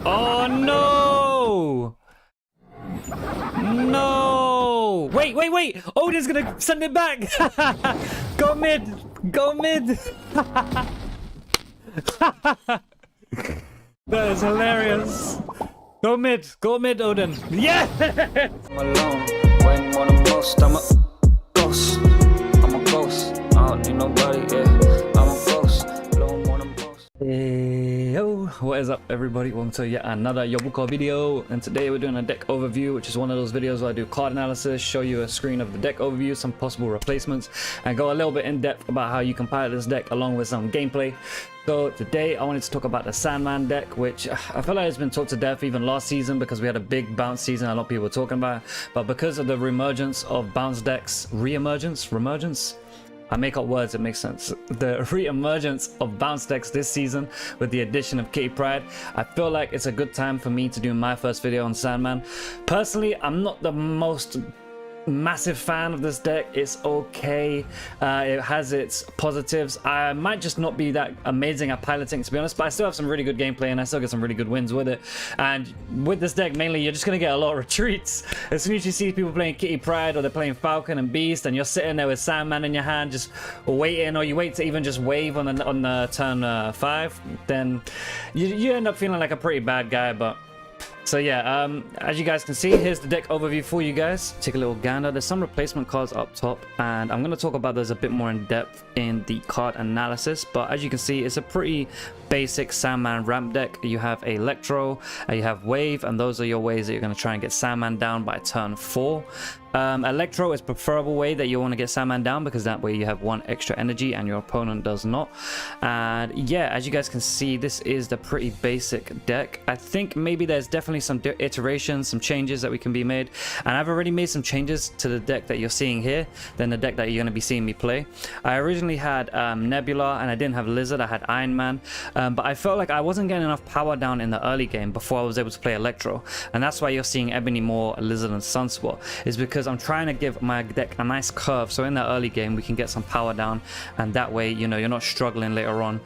Oh no! No! Wait, wait, wait! Odin's gonna send it back! Go mid! Go mid! That is hilarious! Go mid, Odin! Yeah! I'm alone when one of most. I'm a ghost. I'm a ghost. I don't need nobody. Yeah, I'm a ghost. Alone one of most. Hey, yo, what is up, everybody? Welcome to yet another Yobuko video, and today we're doing a deck overview, which is one of those videos where I do card analysis, show you a screen of the deck overview, some possible replacements, and go a little bit in depth about how you can pilot this deck along with some gameplay. So today I wanted to talk about the Sandman deck, which I feel like it's been talked to death even last season because we had a big bounce season a lot of people were talking about, but because of the reemergence of bounce decks, reemergence? I make up words, it makes sense. The re-emergence of bounce decks this season with the addition of Kitty Pryde, I feel like it's a good time for me to do my first video on Sandman. Personally, I'm not the most massive fan of this deck. It's okay, it has its positives. I might just not be that amazing at piloting, to be honest, but I still have some really good gameplay and I still get some really good wins with it. And with this deck, mainly you're just gonna get a lot of retreats. As soon as you see people playing Kitty Pryde or they're playing Falcon and Beast and you're sitting there with Sandman in your hand just waiting, or you wait to even just wave on the turn 5, then you end up feeling like a pretty bad guy. But so yeah, as you guys can see, here's the deck overview for you guys. Take a little gander. There's some replacement cards up top, and I'm going to talk about those a bit more in depth in the card analysis. But as you can see, it's a pretty basic Sandman ramp deck. You have Electro, you have Wave, and those are your ways that you're going to try and get Sandman down by turn 4. Electro is preferable way that you want to get Sandman down, because that way you have 1 extra energy and your opponent does not. And yeah, as you guys can see, this is the pretty basic deck. I think maybe there's definitely some iterations, some changes that we can be made, and I've already made some changes to the deck that you're seeing here than the deck that you're going to be seeing me play. I originally had Nebula, and I didn't have Lizard, I had Iron Man, but I felt like I wasn't getting enough power down in the early game before I was able to play Electro, and that's why you're seeing Ebony more, Lizard and Sunspot, is because I'm trying to give my deck a nice curve, so in the early game we can get some power down, and that way, you know, you're not struggling later on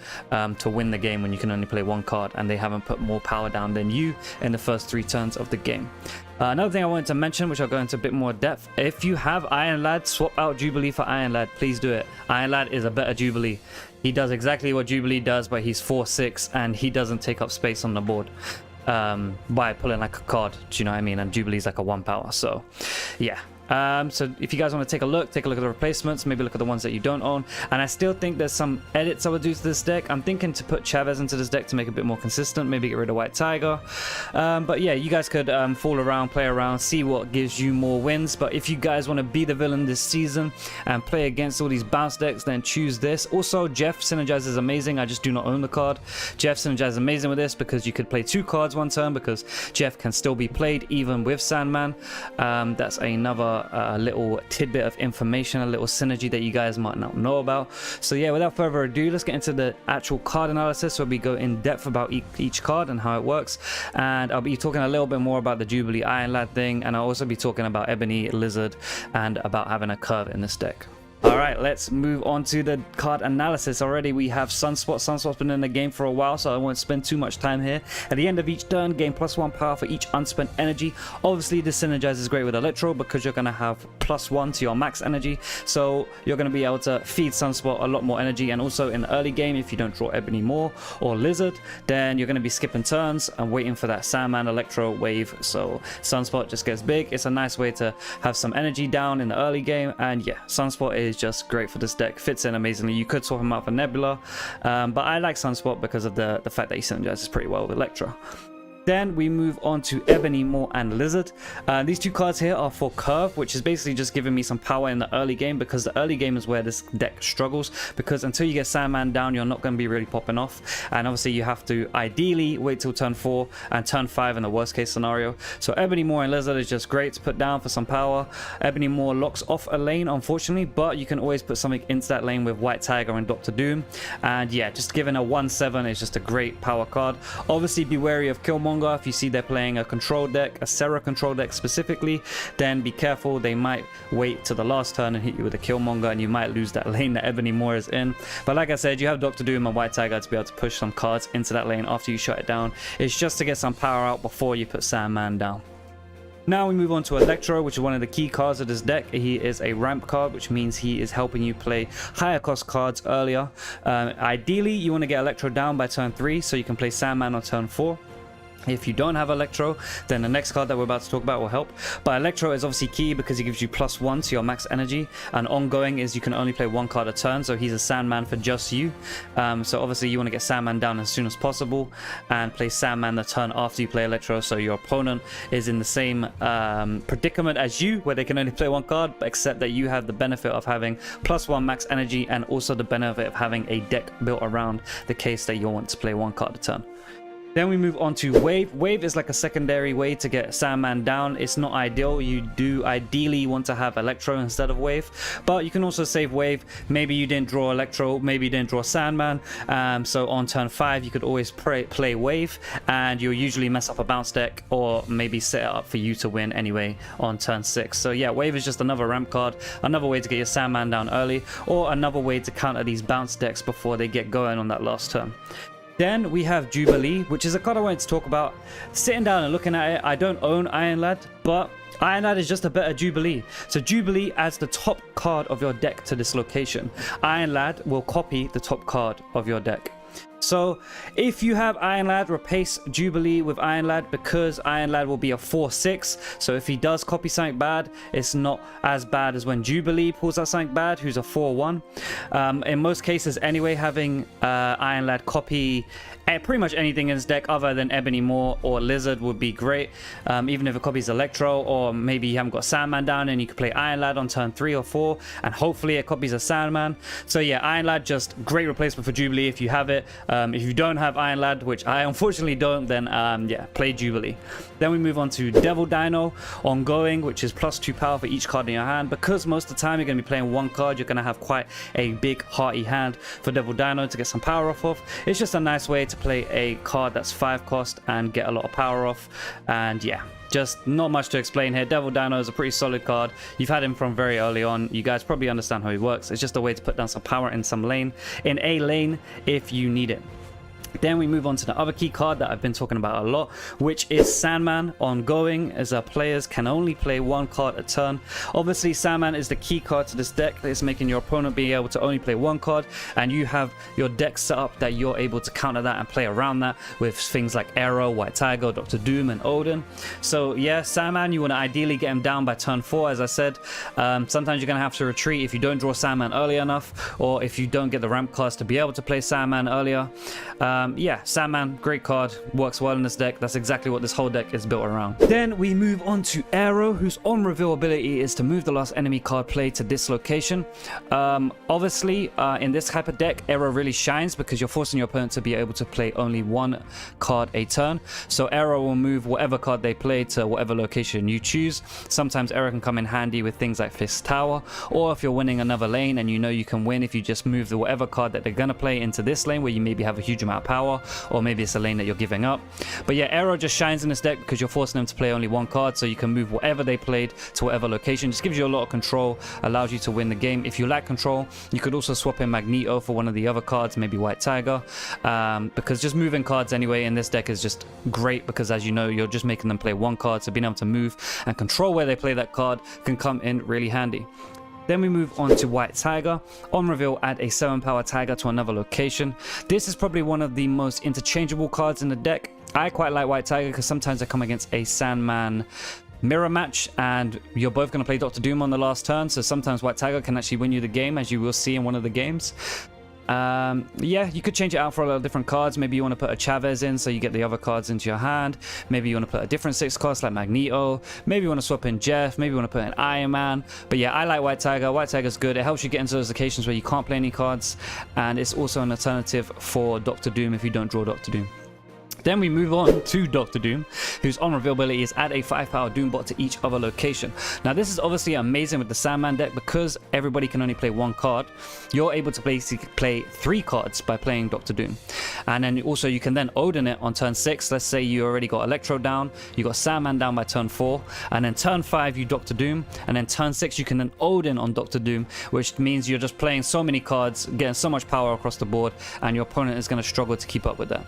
to win the game when you can only play 1 card and they haven't put more power down than you in the first 3 turns of the game. Another thing I wanted to mention, which I'll go into a bit more depth, if you have Iron Lad, swap out Jubilee for Iron Lad. Please do it. Iron Lad is a better Jubilee. He does exactly what Jubilee does, but he's 4/6 and he doesn't take up space on the board by pulling like a card. Do you know what I mean? And Jubilee's like a 1 power, so yeah. So if you guys want to take a look at the replacements, maybe look at the ones that you don't own. And I still think there's some edits I would do to this deck. I'm thinking to put Chavez into this deck to make it a bit more consistent, maybe get rid of White Tiger. But yeah, you guys could fool around, play around, see what gives you more wins. But if you guys want to be the villain this season and play against all these bounce decks, then choose this. Also, Jeff Synergize is amazing. I just do not own the card. Jeff Synergize is amazing with this because you could play 2 cards 1 turn, because Jeff can still be played even with Sandman. That's another little tidbit of information, a little synergy that you guys might not know about. So yeah, without further ado, let's get into the actual card analysis where we go in depth about each card and how it works. And I'll be talking a little bit more about the Jubilee Iron Lad thing, and I'll also be talking about Ebony, Lizard, and about having a curve in this deck. Alright, let's move on to the card analysis. Already we have Sunspot. Sunspot's been in the game for a while, so I won't spend too much time here. At the end of each turn, gain +1 power for each unspent energy. Obviously, this synergizes great with Electro because you're going to have +1 to your max energy, so you're going to be able to feed Sunspot a lot more energy. And also in the early game, if you don't draw Ebony more or Lizard, then you're going to be skipping turns and waiting for that Sandman Electro wave, so Sunspot just gets big. It's a nice way to have some energy down in the early game, and yeah, Sunspot is just great for this deck, fits in amazingly. You could swap him out for Nebula, but I like Sunspot because of the fact that he synergizes pretty well with Electro. Then we move on to Ebony, Moore, and Lizard. These 2 cards here are for Curve, which is basically just giving me some power in the early game, because the early game is where this deck struggles, because until you get Sandman down, you're not going to be really popping off. And obviously you have to ideally wait till turn 4 and turn 5 in the worst case scenario. So Ebony, Moore, and Lizard is just great to put down for some power. Ebony Moore locks off a lane, unfortunately, but you can always put something into that lane with White Tiger and Dr. Doom. And yeah, just giving a 1/7 is just a great power card. Obviously be wary of Killmonger Killmonger, if you see they're playing a control deck, a Serra control deck specifically, then be careful. They might wait to the last turn and hit you with a Killmonger, and you might lose that lane that Ebony Moore is in. But like I said, you have Dr. Doom and White Tiger to be able to push some cards into that lane after you shut it down. It's just to get some power out before you put Sandman down. Now we move on to Electro, which is one of the key cards of this deck. He is a ramp card, which means he is helping you play higher cost cards earlier. Ideally, you want to get Electro down by turn 3 so you can play Sandman on turn 4. If you don't have Electro, then the next card that we're about to talk about will help. But Electro is obviously key because he gives you +1 to your max energy, and ongoing is you can only play 1 card a turn, so he's a Sandman for just you. So obviously you want to get Sandman down as soon as possible and play Sandman the turn after you play Electro, so your opponent is in the same predicament as you, where they can only play 1 card, except that you have the benefit of having +1 max energy and also the benefit of having a deck built around the case that you want to play 1 card a turn. Then we move on to Wave. Wave is like a secondary way to get Sandman down. It's not ideal. You do ideally want to have Electro instead of Wave, but you can also save Wave. Maybe you didn't draw Electro, maybe you didn't draw Sandman, so on turn 5 you could always play Wave, and you'll usually mess up a bounce deck or maybe set it up for you to win anyway on turn 6. So yeah, Wave is just another ramp card, another way to get your Sandman down early, or another way to counter these bounce decks before they get going on that last turn. Then we have Jubilee, which is a card I wanted to talk about. Sitting down and looking at it, I don't own Iron Lad, but Iron Lad is just a better Jubilee. So Jubilee adds the top card of your deck to this location. Iron Lad will copy the top card of your deck. So if you have Iron Lad, replace Jubilee with Iron Lad, because Iron Lad will be a 4/6. So if he does copy something bad, it's not as bad as when Jubilee pulls out something bad, who's a 4/1. In most cases anyway, having Iron Lad copy pretty much anything in his deck other than Ebony Moore or Lizard would be great. Even if it copies Electro, or maybe you haven't got Sandman down and you can play Iron Lad on turn 3 or 4, and hopefully it copies a Sandman. So yeah, Iron Lad, just great replacement for Jubilee if you have it. If you don't have Iron Lad, which I unfortunately don't, then yeah, play Jubilee. Then we move on to Devil Dino ongoing, which is +2 power for each card in your hand. Because most of the time you're going to be playing 1 card, you're going to have quite a big hearty hand for Devil Dino to get some power off of. It's just a nice way to play a card that's 5 cost and get a lot of power off. And yeah, just not much to explain here. Devil Dino is a pretty solid card. You've had him from very early on. You guys probably understand how he works. It's just a way to put down some power in a lane if you need it. Then we move on to the other key card that I've been talking about a lot, which is Sandman ongoing, as our players can only play 1 card a turn. Obviously Sandman is the key card to this deck. It's making your opponent be able to only play 1 card, and you have your deck set up that you're able to counter that and play around that with things like Arrow, White Tiger, Dr. Doom and Odin. So yeah, Sandman, you want to ideally get him down by turn 4, as I said. Sometimes you're going to have to retreat if you don't draw Sandman early enough, or if you don't get the ramp cards to be able to play Sandman earlier. Yeah, Sandman, great card, works well in this deck. That's exactly what this whole deck is built around. Then we move on to Arrow, whose on reveal ability is to move the last enemy card played to this location. Obviously, in this type of deck, Arrow really shines because you're forcing your opponent to be able to play only 1 card a turn. So Arrow will move whatever card they play to whatever location you choose. Sometimes Arrow can come in handy with things like Fist Tower, or if you're winning another lane and you know you can win if you just move the whatever card that they're going to play into this lane where you maybe have a huge amount of power, or maybe it's a lane that you're giving up. But yeah, Arrow just shines in this deck because you're forcing them to play only 1 card, so you can move whatever they played to whatever location. Just gives you a lot of control, allows you to win the game. If you lack control, you could also swap in Magneto for one of the other cards, maybe White Tiger, because just moving cards anyway in this deck is just great, because as you know, you're just making them play 1 card, so being able to move and control where they play that card can come in really handy. Then we move on to White Tiger. On reveal, add a 7 power Tiger to another location. This is probably one of the most interchangeable cards in the deck. I quite like White Tiger because sometimes I come against a Sandman mirror match and you're both going to play Dr. Doom on the last turn, so sometimes White Tiger can actually win you the game, as you will see in one of the games. Yeah, you could change it out for a lot of different cards. Maybe you want to put a Chavez in so you get the other cards into your hand. Maybe you want to put a different 6 cost like Magneto. Maybe you want to swap in Jeff. Maybe you want to put in Iron Man. But yeah, I like White Tiger. White Tiger's good. It helps you get into those occasions where you can't play any cards, and it's also an alternative for Dr. Doom if you don't draw Dr. Doom. Then we move on to Dr. Doom, whose on reveal ability is add a 5-power Doom bot to each other location. Now this is obviously amazing with the Sandman deck because everybody can only play one card. You're able to basically play 3 cards by playing Dr. Doom. And then also you can then Odin it on turn 6. Let's say you already got Electro down, you got Sandman down by turn 4, and then turn 5 you Dr. Doom, and then turn 6 you can then Odin on Dr. Doom, which means you're just playing so many cards, getting so much power across the board, and your opponent is going to struggle to keep up with that.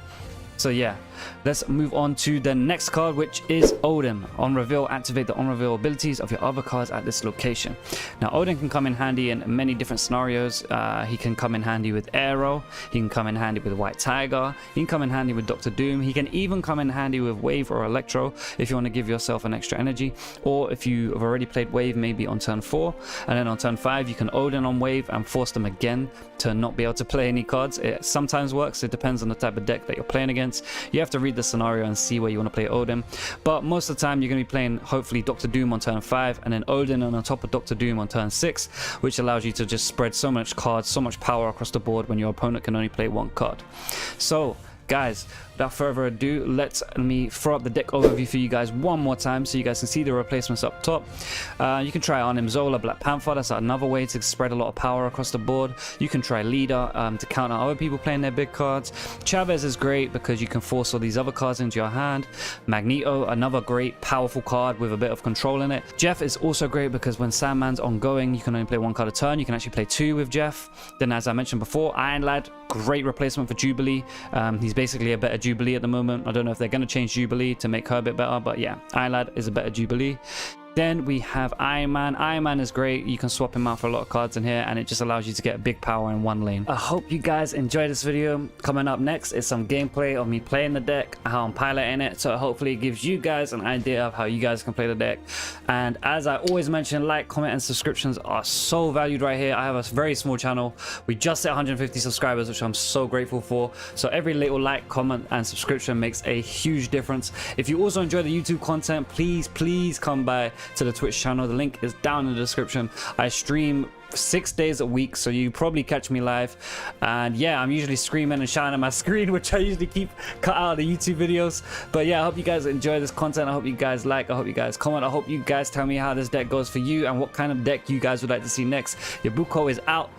So yeah, let's move on to the next card, which is Odin. On reveal, activate the on reveal abilities of your other cards at this location. Now Odin can come in handy in many different scenarios. He can come in handy with Arrow, he can come in handy with White Tiger, he can come in handy with Dr. Doom, he can even come in handy with Wave or Electro if you want to give yourself an extra energy, or if you have already played Wave maybe on turn 4, and then on turn 5 you can Odin on Wave and force them again to not be able to play any cards. It sometimes works, it depends on the type of deck that you're playing against. You have to read the scenario and see where you want to play Odin, but most of the time you're going to be playing hopefully Dr. Doom on turn 5 and then Odin on top of Dr. Doom on turn 6, which allows you to just spread so much cards, so much power across the board when your opponent can only play one card. So guys, without further ado, let me throw up the deck overview for you guys one more time so you guys can see the replacements up top. You can try Arnim Zola, Black Panther. That's another way to spread a lot of power across the board. You can try Leader to counter other people playing their big cards. Chavez is great because you can force all these other cards into your hand. Magneto, another great powerful card with a bit of control in it. Jeff is also great because when Sandman's ongoing, you can only play 1 card a turn. You can actually play 2 with Jeff. Then as I mentioned before, Iron Lad, great replacement for Jubilee. He's basically a better Jubilee at the moment. I don't know if they're going to change Jubilee to make her a bit better, but yeah, Iron Lad is a better Jubilee. Then we have Iron Man. Iron Man is great. You can swap him out for a lot of cards in here, and it just allows you to get big power in one lane. I hope you guys enjoyed this video. Coming up next is some gameplay of me playing the deck, how I'm piloting it, so hopefully it gives you guys an idea of how you guys can play the deck. And as I always mention, like, comment, and subscriptions are so valued right here. I have a very small channel. We just hit 150 subscribers, which I'm so grateful for. So every little like, comment, and subscription makes a huge difference. If you also enjoy the YouTube content, please come by to the Twitch channel. The link is down in the description. I stream 6 days a week, so you probably catch me live. And yeah, I'm usually screaming and shouting at my screen, which I usually keep cut out of the YouTube videos. But yeah, I hope you guys enjoy this content. I hope you guys like, I hope you guys comment, I hope you guys tell me how this deck goes for you and what kind of deck you guys would like to see next. Yobuko is out.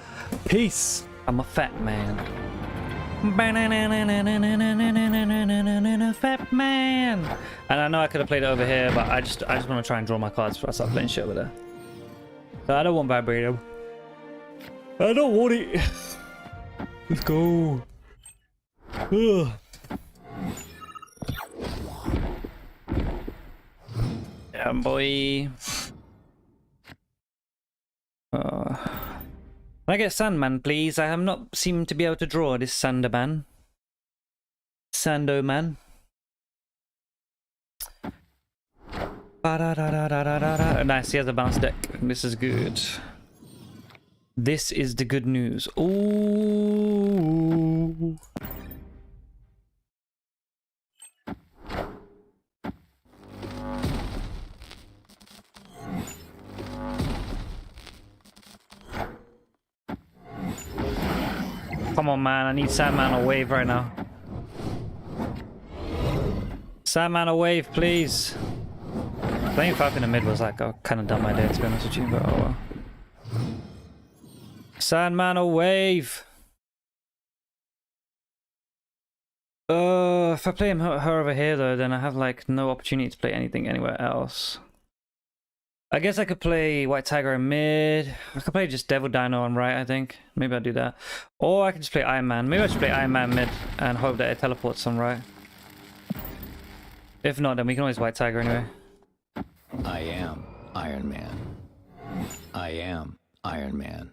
Peace. I'm a fat man. Fat man. And I know I could have played it over here, but I just want to try and draw my cards before I start playing shit over there. So I don't want Vibranium. I don't want it. Let's go. Ugh. Yeah, boy. Can I get Sandman, please? I have not seemed to be able to draw this Sanderman. Sandoman. Nice, he has a bounce deck. This is good. This is the good news. Ooh. Come on, man. I need Sandman or Wave right now. Sandman or Wave, please. Playing 5 in the mid was like a kind of dumb idea, to be honest with you, but oh well. Sandman or Wave. If I play her over here though, then I have like no opportunity to play anything anywhere else. I guess I could play White Tiger in mid. I could play just Devil Dino on right, I think. Maybe I'll do that. Or I could just play Iron Man. Maybe I should play Iron Man mid and hope that it teleports on right. If not, then we can always White Tiger anyway. I am Iron Man. I am Iron Man.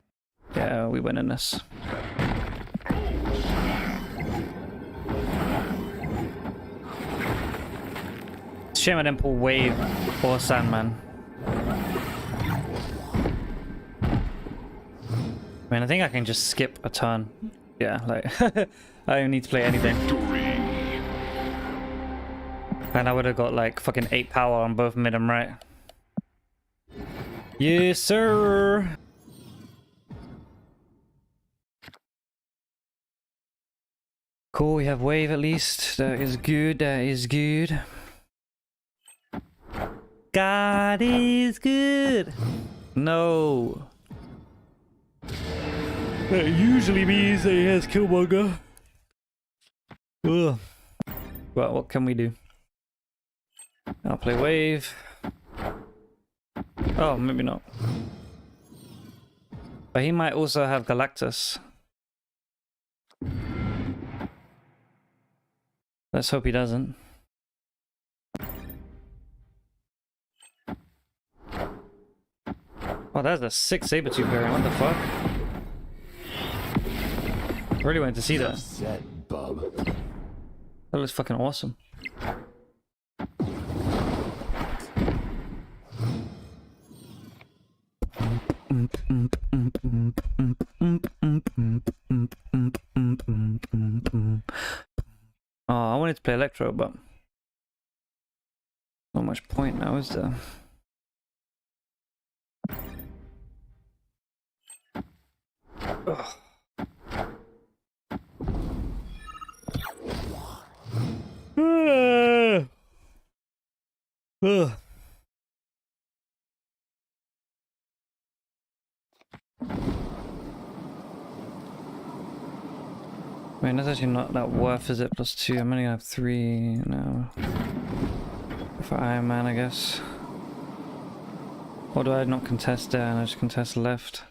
Yeah, we win in this. Shame I didn't pull Wave or Sandman. I mean, I think I can just skip a turn. Yeah, like, I don't need to play anything. And I would have got like fucking 8 power on both mid and right. Yes, sir. Cool, we have wave at least. That is good, that is good. God is good. No. That usually means that he has Killmonger. Ugh. Well, what can we do? I'll play wave. Oh, maybe not. But he might also have Galactus. Let's hope he doesn't. Oh, that's a sick Sabertooth variant. What the fuck? I really wanted to see that. Set, bub. That looks fucking awesome. Oh, I wanted to play Electro, but not much point now, is there? Ugh. Ugh. I mean, that's actually not that worth, is it? +2. I'm only gonna have 3 now. For Iron Man, I guess. Or do I not contest there and I just contest left?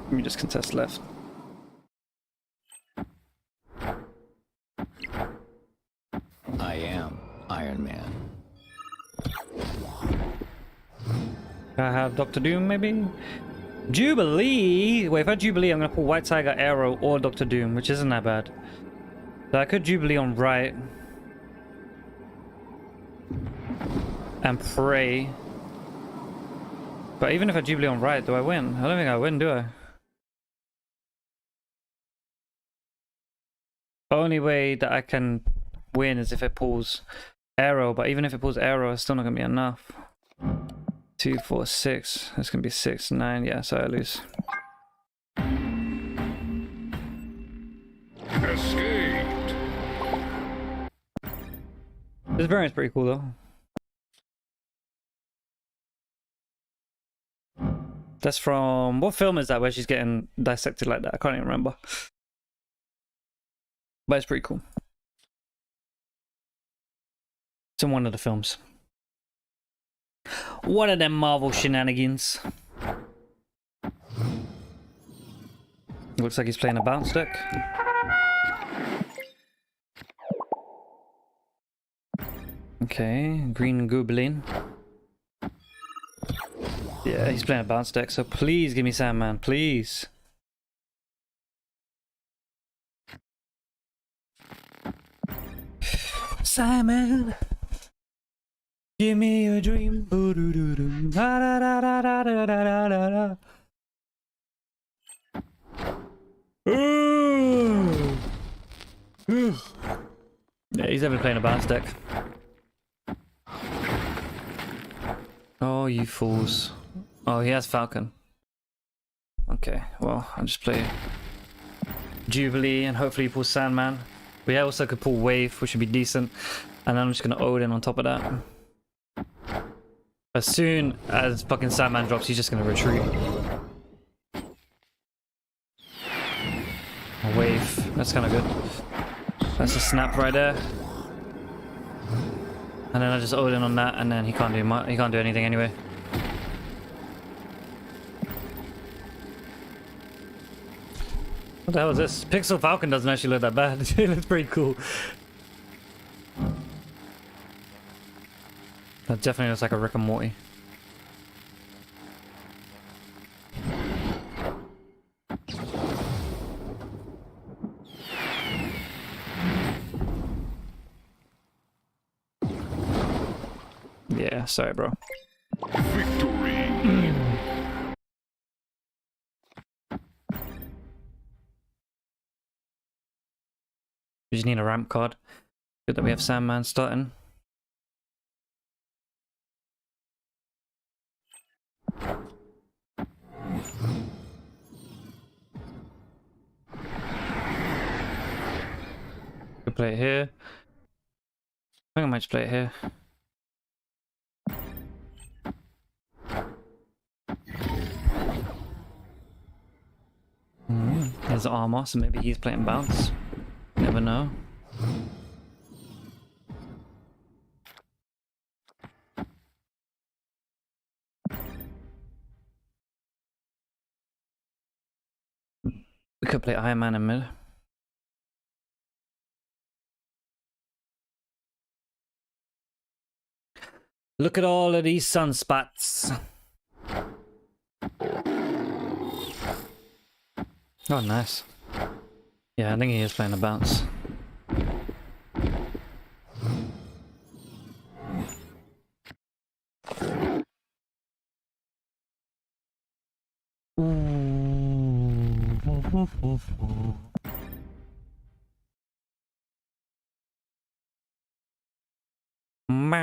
Let me just contest left. I am Iron Man. I have Doctor Doom, maybe? Jubilee! Wait, if I Jubilee, I'm gonna pull White Tiger, Arrow, or Doctor Doom, which isn't that bad. So I could Jubilee on right. And pray. But even if I Jubilee on right, do I win? I don't think I win, do I? Only way that I can win is if it pulls Arrow, but even if it pulls Arrow, it's still not gonna be enough. 2, 4, 6. That's gonna be 6, 9. Yeah, so I lose. Escaped. This variant's pretty cool though. That's from what film is that where she's getting dissected like that? I can't even remember. But it's pretty cool. It's in one of the films. One of them Marvel shenanigans. Looks like he's playing a bounce deck. Okay, green goblin. Yeah, he's playing a bounce deck, so please give me Sandman, please. Simon, give me a dream. Yeah, he's definitely playing a bounce deck. Oh, you fools. Oh, he has Falcon. Okay, well, I'll just play Jubilee and hopefully he pulls Sandman. We also could pull Wave, which would be decent. And then I'm just gonna Odin on top of that. As soon as fucking Sandman drops, he's just gonna retreat. A Wave, that's kind of good. That's a snap right there. And then I just Odin on that, and then he can't do anything anyway. What the hell is this? Pixel Falcon doesn't actually look that bad. It looks pretty cool. That definitely looks like a Rick and Morty. Yeah, sorry, bro. Victory. We just need a ramp card. Good that we have Sandman starting. play it here. I think I might just play it here. There's the armor, so maybe he's playing bounce. Never know. We could play Iron Man in mid. Look at all of these sunspots. Oh, nice. Yeah, I think he is playing a bounce.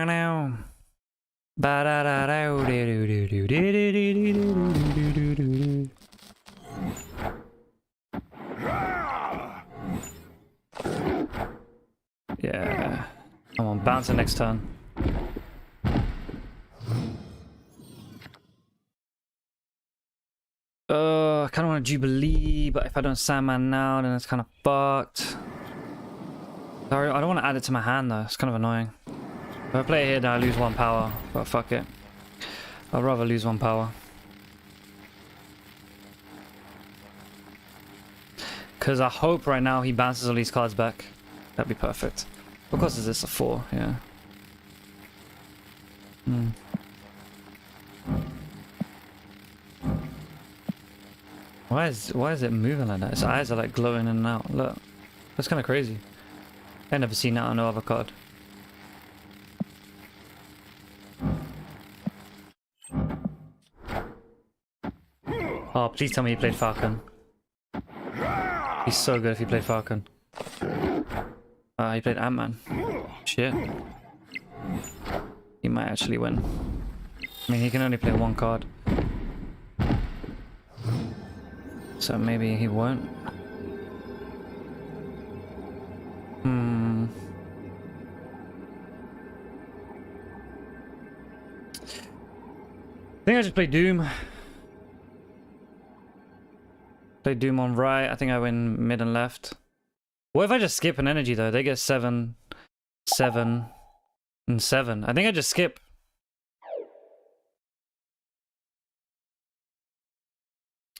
Now. Yeah. Come on, bounce the next turn. I kind of want a Jubilee, but if I don't Sandman now, then it's kind of fucked. Sorry, I don't want to add it to my hand though. It's kind of annoying. If I play it here, then I lose 1 power. But fuck it. I'd rather lose 1 power. Because I hope right now he bounces all these cards back. That'd be perfect. Of course, is this a 4? Yeah. Why is it moving like that? Its eyes are like glowing in and out. Look. That's kind of crazy. I've never seen that on no other card. Oh, please tell me he played Falcon. He's so good if he played Falcon. He played Ant-Man. Shit. He might actually win. I mean, he can only play 1 card. So maybe he won't. I think I just play Doom. Play Doom on right. I think I win mid and left. What if I just skip an energy though? They get 7, 7, and 7. I think I just skip.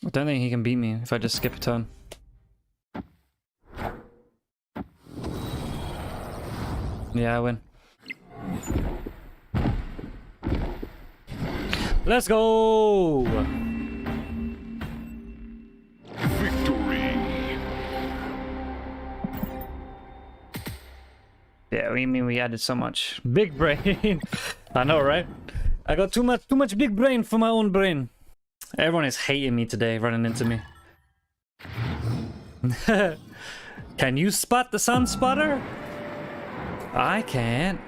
I don't think he can beat me if I just skip a turn. Yeah, I win. Let's go! Victory. Yeah, we added so much. Big brain. I know, right? I got too much big brain for my own brain. Everyone is hating me today, running into me. Can you spot the sun spotter? I can't.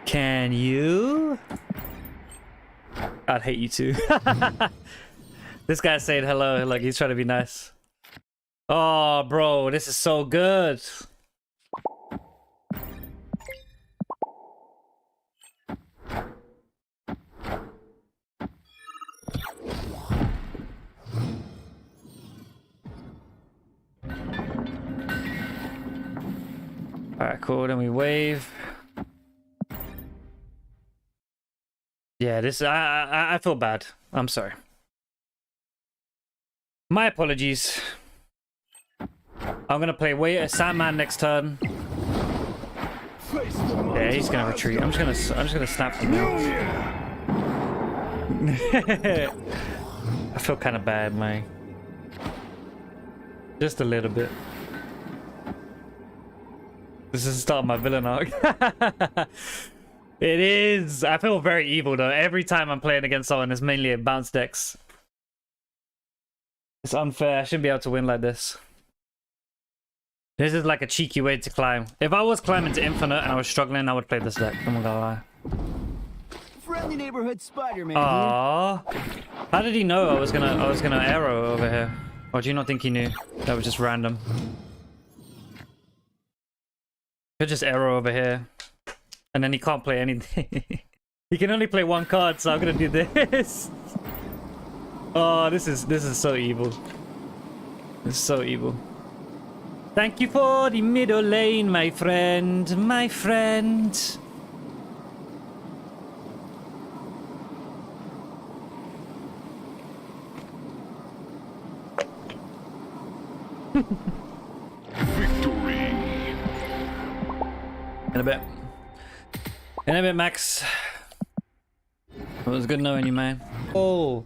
Can you? I'd hate you too. This guy's saying hello, like he's trying to be nice. Oh, bro, this is so good. Alright, cool, then we wave. Yeah, this I feel bad. I'm sorry. My apologies. I'm gonna play a Sandman next turn. Yeah, he's gonna retreat. I'm just gonna snap him out. I feel kind of bad, man. Just a little bit. This is the start of my villain arc. It is. I feel very evil though. Every time I'm playing against someone, it's mainly a bounce decks. It's unfair. I shouldn't be able to win like this. This is like a cheeky way to climb. If I was climbing to infinite and I was struggling, I would play this deck. I'm not gonna lie. Friendly neighborhood Spider-Man. Aww. How did he know I was gonna arrow over here? Or do you not think he knew? That was just random. Could just arrow over here. And then he can't play anything. He can only play one card, so I'm gonna do this. Oh, this is so evil. This is so evil. Thank you for the middle lane, my friend. My friend. Victory. In a bit. In a bit, Max. It was good knowing you, man. Oh,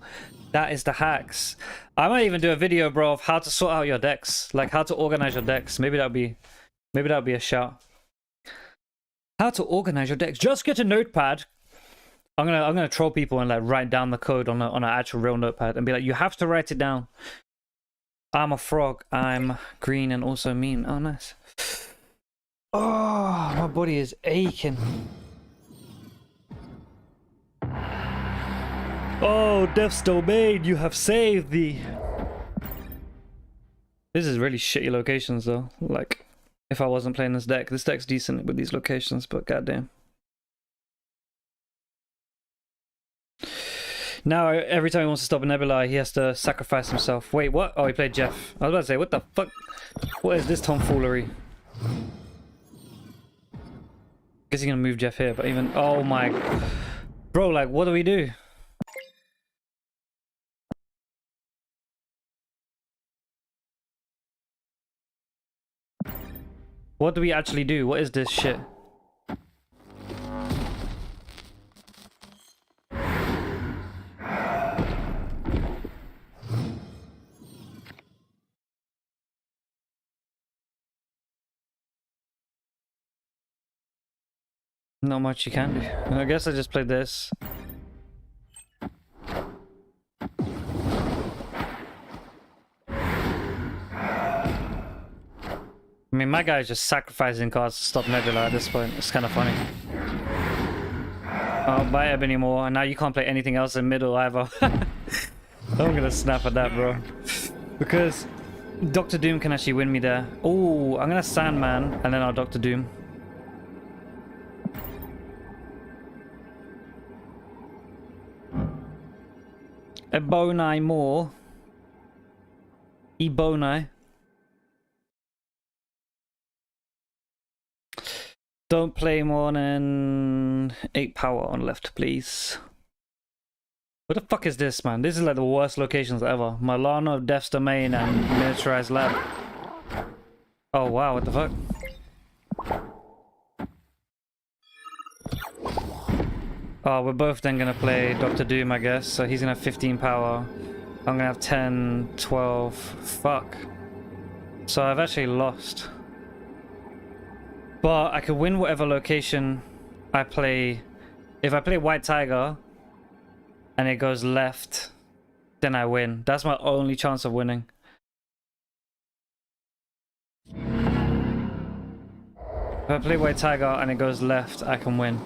that is the hacks. I might even do a video, bro, of how to sort out your decks, like how to organize your decks. Maybe that'll be a shout. How to organize your decks. Just get a notepad. I'm gonna troll people and like write down the code on an actual real notepad and be like, you have to write it down. I'm a frog. I'm green and also mean. Oh, nice. Oh, my body is aching. Oh, Death's Domain, you have saved thee. This is really shitty locations though. Like, if I wasn't playing this deck's decent with these locations, but goddamn. Now, every time he wants to stop a Nebula, he has to sacrifice himself. Wait, what? Oh, he played Jeff. I was about to say, what the fuck? What is this tomfoolery? Guess he's gonna move Jeff here, but even... Oh my... Bro, like, what do we do? What do we actually do? What is this shit? Not much you can do. I guess I just played this. I mean, my guy's just sacrificing cards to stop Nebula at this point. It's kind of funny. Oh, bye Ebony Moore. And now you can't play anything else in middle either. I'm gonna snap at that, bro. Because Dr. Doom can actually win me there. Oh, I'm gonna Sandman and then I'll Dr. Doom. Ebony Moore. Ebony. Don't play more than 8 power on left, please. What the fuck is this, man? This is like the worst locations ever. Milano, Death's Domain, and Miniaturized Lab. Oh wow, what the fuck? Oh, we're both then gonna play Dr. Doom, I guess. So he's gonna have 15 power. I'm gonna have 10, 12. Fuck. So I've actually lost. But I could win whatever location I play. If I play White Tiger and it goes left, then I win. That's my only chance of winning. If I play White Tiger and it goes left, I can win.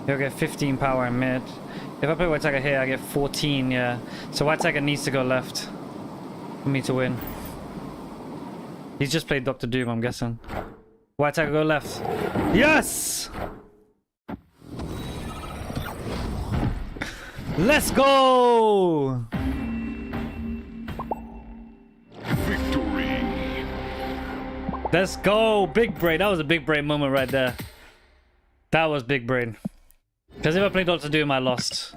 He'll get 15 power in mid. If I play White Tiger here, I get 14, yeah. So White Tiger needs to go left for me to win. He's just played Dr. Doom, I'm guessing. White Tiger, go left. Yes! Let's go! Victory. Let's go! Big brain. That was a big brain moment right there. That was big brain. Because if I played Dr. Doom, I lost.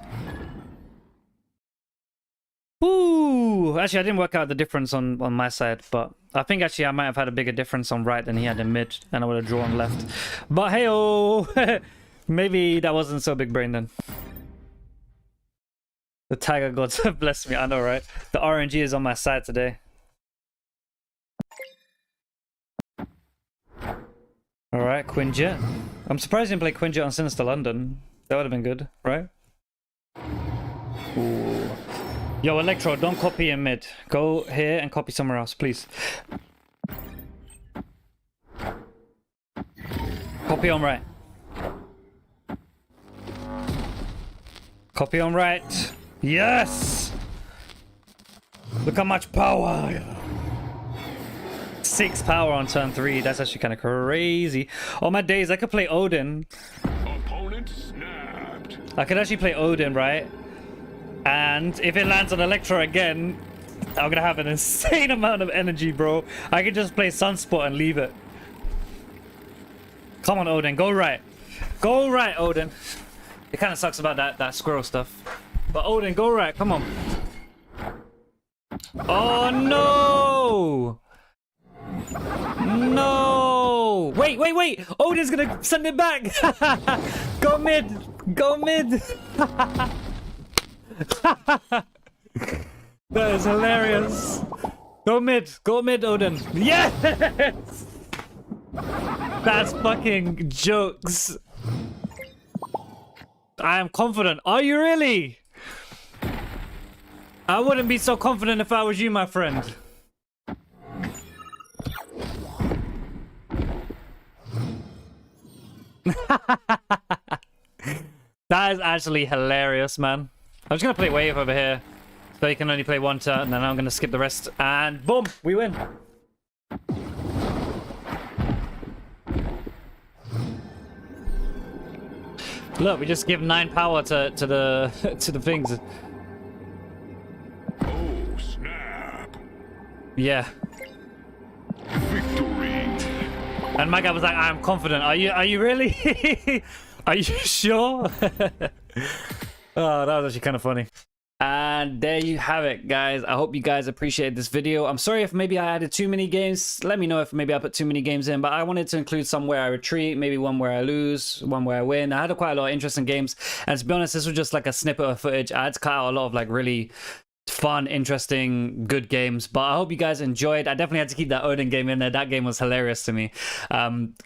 Woo! Actually, I didn't work out the difference on my side, but I think actually I might have had a bigger difference on right than he had in mid, and I would have drawn left. But hey-oh! Maybe that wasn't so big brain then. The Tiger gods have blessed me, I know, right? The RNG is on my side today. Alright, Quinjet. I'm surprised he didn't play Quinjet on Sinister London. That would have been good, right? Ooh. Yo, Electro, don't copy in mid. Go here and copy somewhere else, please. Copy on right. Copy on right. Yes! Look how much power! 6 power on turn 3. That's actually kind of crazy. Oh my days, I could play Odin. Opponent snapped. I could actually play Odin, right? And if it lands on Electro again, I'm gonna have an insane amount of energy, bro. I could just play Sunspot and leave it. Come on, Odin, go right. Go right, Odin. It kind of sucks about that squirrel stuff. But Odin, go right, come on. Oh no! No! Wait, wait, wait! Odin's gonna send it back! Go mid! Go mid! That is hilarious. Go mid, Odin. Yes! That's fucking jokes. I am confident. Are you really? I wouldn't be so confident if I was you, my friend. That is actually hilarious, man. I'm just gonna play wave over here. So you can only play one turn, and then I'm gonna skip the rest. And boom, we win. Look, we just give 9 power to the to the things. Oh, snap. Yeah. Victory. And my guy was like, I'm confident. Are you really? Are you sure? Oh, that was actually kind of funny. And there you have it, guys. I hope you guys appreciated this video. I'm sorry if maybe I added too many games. Let me know if maybe I put too many games in, but I wanted to include some where I retreat, maybe one where I lose, one where I win. I had quite a lot of interesting games, and to be honest, this was just like a snippet of footage. I had to cut out a lot of like really fun, interesting, good games, but I hope you guys enjoyed. I definitely had to keep that Odin game in there. That game was hilarious to me.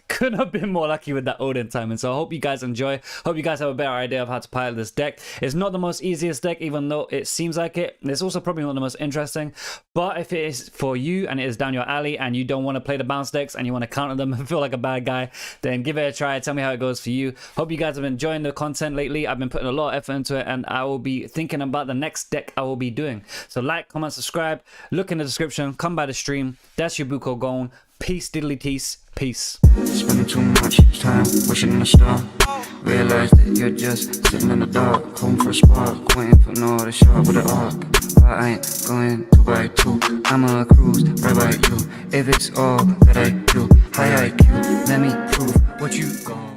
Couldn't have been more lucky with that Odin timing. So I hope you guys enjoy. Hope you guys have a better idea of how to pilot this deck. It's not the most easiest deck, even though it seems like it. It's also probably not the most interesting, but if it is for you and it is down your alley and you don't want to play the bounce decks and you want to counter them and feel like a bad guy, then give it a try. Tell me how it goes for you. Hope you guys have been enjoying the content lately. I've been putting a lot of effort into it, and I will be thinking about the next deck I will be doing. So like, comment, subscribe, look in the description, come by the stream. That's Yobuko gone. Peace, diddly tease, peace. Spending too much time wishing on a star. Realize that you're just sitting in the dark, home for a spark, waiting for an order shot with an arc. But I ain't going 2 by 2. I'ma cruise right by you. If it's all that I do, high IQ, let me prove what you gon'